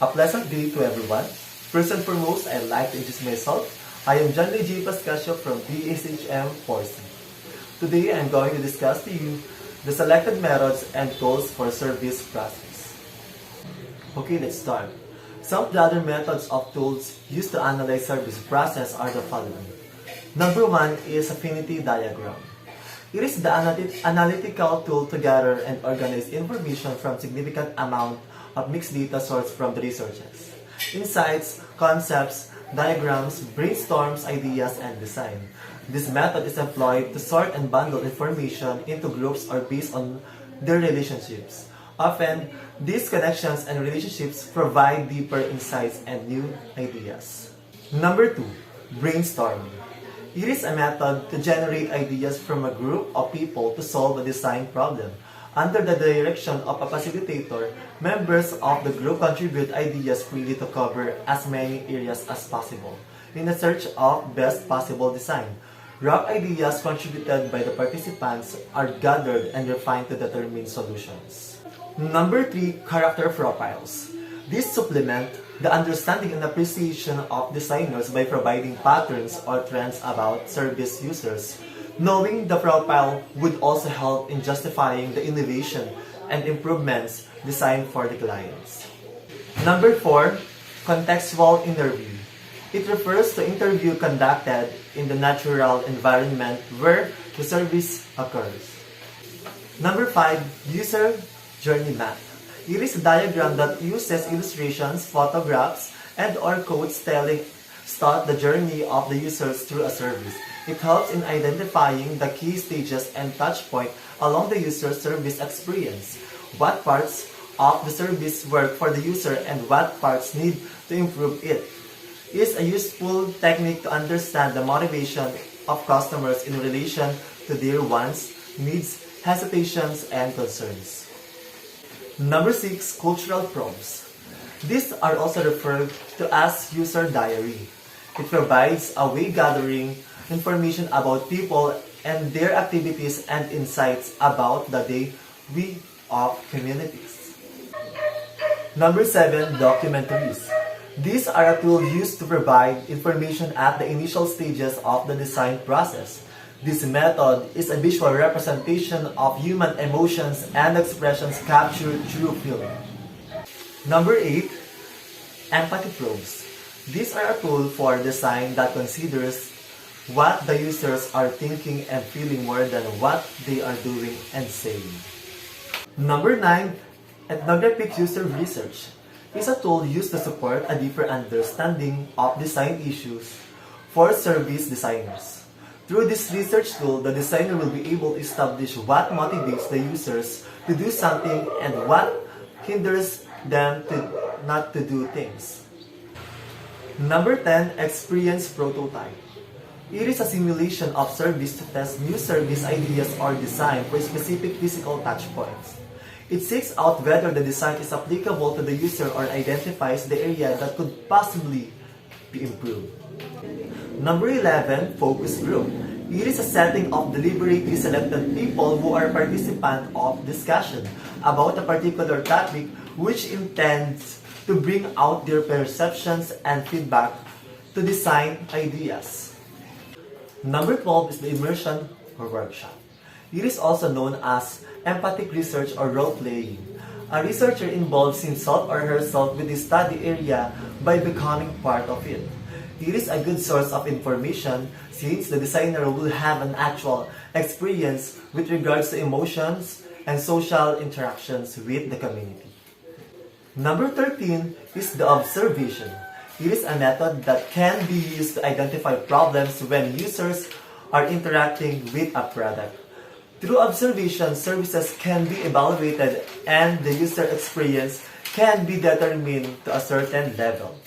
A pleasant day to everyone. First and foremost, I'd like to introduce myself. I am John Lloyd Pascasio from PSHM 4C. Today, I'm going to discuss to you the selected methods and tools for service process. Okay, let's start. Some of the other methods of tools used to analyze service process are the following. Number one is affinity diagram. It is the analytical tool to gather and organize information from significant amount of mixed data sourced from the researches. Insights, concepts, diagrams, brainstorms, ideas, and design. This method is employed to sort and bundle information into groups or based on their relationships. Often, these connections and relationships provide deeper insights and new ideas. Number two, brainstorming. It is a method to generate ideas from a group of people to solve a design problem. Under the direction of a facilitator, members of the group contribute ideas freely to cover as many areas as possible in a search of best possible design. Rough ideas contributed by the participants are gathered and refined to determine solutions. Number three, character profiles. These supplement the understanding and appreciation of designers by providing patterns or trends about service users. Knowing the profile would also help in justifying the innovation and improvements designed for the clients. Number four, contextual interview. It refers to interview conducted in the natural environment where the service occurs. Number five, user journey map. It is a diagram that uses illustrations, photographs, and or codes telling start the journey of the users through a service. It helps in identifying the key stages and touch point along the user's service experience. What parts of the service work for the user and what parts need to improve it. It is a useful technique to understand the motivation of customers in relation to their wants, needs, hesitations, and concerns. Number six, cultural probes. These are also referred to as user diary. It provides a way gathering information about people and their activities and insights about the day of communities. Number seven, documentaries. These are a tool used to provide information at the initial stages of the design process. This method is a visual representation of human emotions and expressions captured through film. Number eight, empathy probes. These are a tool for design that considers what the users are thinking and feeling more than what they are doing and saying. Number nine, ethnographic user research is a tool used to support a deeper understanding of design issues for service designers. Through this research tool, the designer will be able to establish what motivates the users to do something and what hinders them not to do things. Number 10, experience prototype. It is a simulation of service to test new service ideas or design for specific physical touchpoints. It seeks out whether the design is applicable to the user or identifies the area that could possibly be improved. Number 11, focus group. It is a setting of deliberately selected people who are participants of discussion about a particular topic which intends to bring out their perceptions and feedback to design ideas. Number 12 is the immersion or workshop. It is also known as empathic research or role-playing. A researcher involves himself or herself with the study area by becoming part of it. It is a good source of information since the designer will have an actual experience with regards to emotions and social interactions with the community. Number 13 is the observation. It is a method that can be used to identify problems when users are interacting with a product. Through observation, services can be evaluated and the user experience can be determined to a certain level.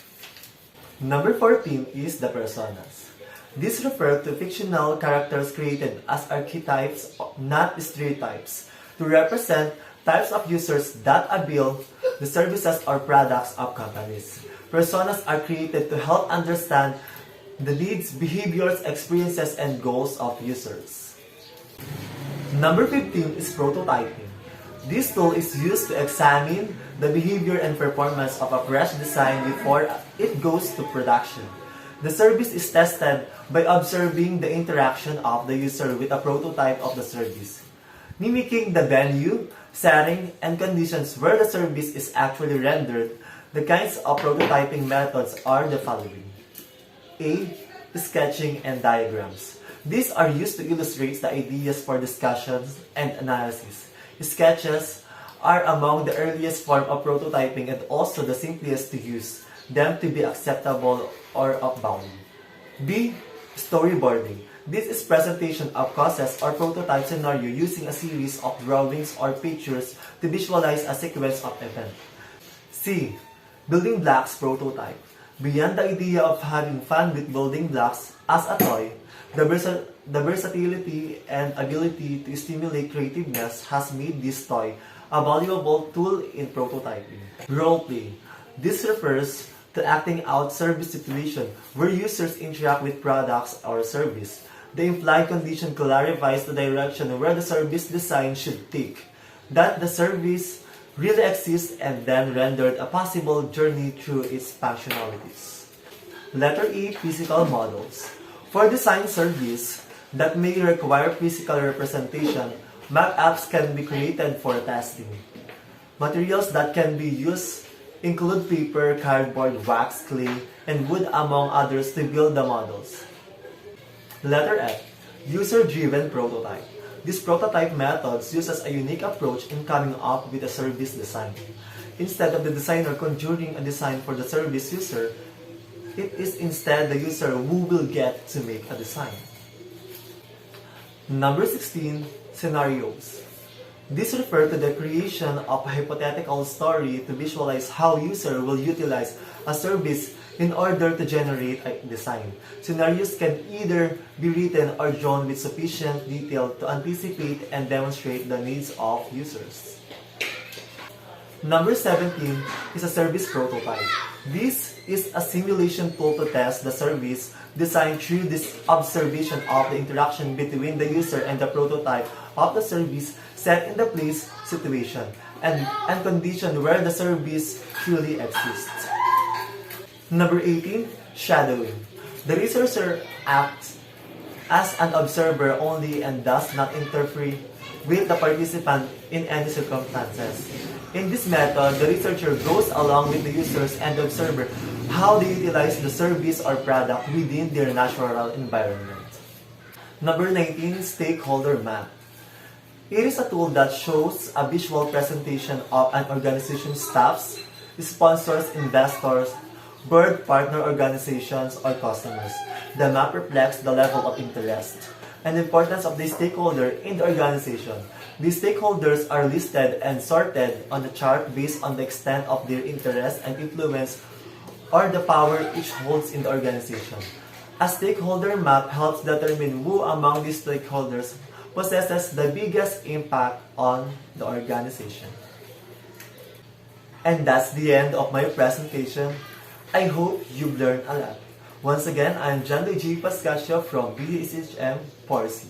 Number 14 is the personas. These refer to fictional characters created as archetypes, not stereotypes, to represent types of users that avail the services or products of companies. Personas are created to help understand the needs, behaviors, experiences, and goals of users. Number 15 is prototyping. This tool is used to examine the behavior and performance of a fresh design before it goes to production. The service is tested by observing the interaction of the user with a prototype of the service, mimicking the venue, setting, and conditions where the service is actually rendered. The kinds of prototyping methods are the following. A. Sketching and diagrams. These are used to illustrate the ideas for discussions and analysis. Sketches are among the earliest form of prototyping and also the simplest to use, them to be acceptable or of value. B. Storyboarding. This is presentation of process or prototype scenario using a series of drawings or pictures to visualize a sequence of events. C. Building blocks prototype. Beyond the idea of having fun with building blocks as a toy, the versatility and ability to stimulate creativeness has made this toy a valuable tool in prototyping. Roleplay. This refers to acting out service situation where users interact with products or service. The implied condition clarifies the direction where the service design should take, that the service really exists and then rendered a possible journey through its functionalities. Letter E. Physical models. For design service that may require physical representation, mock-ups can be created for testing. Materials that can be used include paper, cardboard, wax, clay, and wood among others to build the models. Letter F. User-driven prototype. This prototype methods uses a unique approach in coming up with a service design. Instead of the designer conjuring a design for the service user, it is instead the user who will get to make a design. Number 16. Scenarios. These refer to the creation of a hypothetical story to visualize how user will utilize a service in order to generate a design. Scenarios can either be written or drawn with sufficient detail to anticipate and demonstrate the needs of users. Number 17 is a service prototype. This is a simulation tool to test the service designed through this observation of the interaction between the user and the prototype of the service set in the place, situation, and condition where the service truly exists. Number 18, shadowing. The researcher acts as an observer only and does not interfere with the participant in any circumstances. In this method, the researcher goes along with the users and the observer how they utilize the service or product within their natural environment. Number 19, stakeholder map. It is a tool that shows a visual presentation of an organization's staffs, sponsors, investors, board partner organizations, or customers. The map reflects the level of interest and importance of the stakeholder in the organization. These stakeholders are listed and sorted on the chart based on the extent of their interest and influence or the power each holds in the organization. A stakeholder map helps determine who among these stakeholders possesses the biggest impact on the organization. And that's the end of my presentation. I hope you've learned a lot. Once again, I'm Lloyd Pascasio from BSHM 4C.